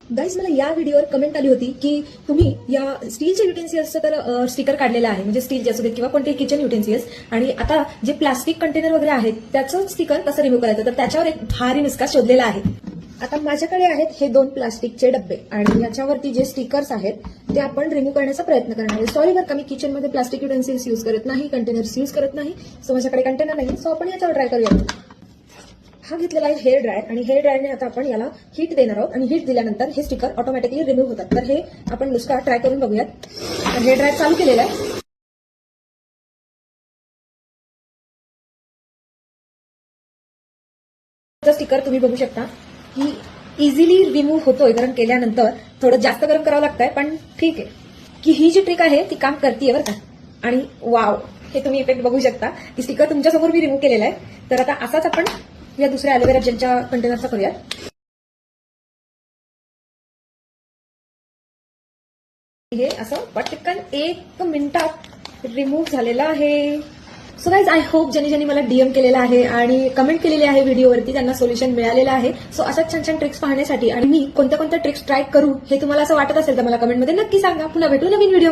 Guys, मला या व्हिडिओवर comment आली होती की तुम्ही या स्टीलच्या युटेन्सिल्सचं तर स्टिकर काढलेलं आहे, म्हणजे स्टीलचे असू देत किंवा कोणते किचन युटेन्सिल्स, आणि आता जे प्लास्टिक कंटेनर वगैरे आहेत त्याचं स्टिकर कसं रिमूव्ह करायचं, तर त्याच्यावर एक भारी नुसका शोधलेला आहे. आता माझ्याकडे आहेत हे 2 प्लास्टिकचे डब्बे आणि याच्यावरती जे स्टिकर्स आहेत ते आपण रिमूव्ह करण्याचा प्रयत्न करणार आहे. सॉरी बरं का, मी किचनमध्ये प्लास्टिक युटेन्सिल्स यूज करत नाही, कंटेनर्स यूज करत नाही, सो माझ्याकडे कंटेनर नाही. सो आपण याच्यावर ट्राय करूया. हा घेतलेला आहे हेअर ड्रायर, आणि हेअर ड्रायरने आता आपण याला हीट देणार आहोत आणि हीट दिल्यानंतर हे स्टिकर ऑटोमॅटिकली रिमूव्ह होतात. तर हे आपण नुसका ट्राय करून बघूयात. तर हेअर ड्रायर चालू केलेला आहे. स्टिकर तुम्ही बघू शकता की इझिली रिमूव्ह होतोय. गरम केल्यानंतर थोडं जास्त गरम करावं लागतंय, पण ठीक आहे की ही जी ट्रिक आहे ती काम करते बरं का. आणि वाव, हे तुम्ही इफेक्ट बघू शकता की स्टिकर तुमच्यासमोर मी रिमूव्ह केलेला आहे. तर आता असाच आपण या दुसऱ्या ॲलोवेरा जेलच्या कंटेनरचा करूयात. हे असं पटकन 1 मिनिटात रिमूव्ह झालेलं आहे. सो गाईज, आय होप ज्यांनी मला डीएम केलेला आहे आणि कमेंट केलेली आहे व्हिडिओवरती त्यांना सोल्युशन मिळालेलं आहे. सो अशाच छान छान ट्रिक्स पाहण्यासाठी आणि मी कोणत्या कोणत्या ट्रिक्स ट्राय करू हे तुम्हाला असं वाटत असेल तर मला कमेंटमध्ये नक्की सांगा. पुन्हा भेटू नवीन व्हिडिओ.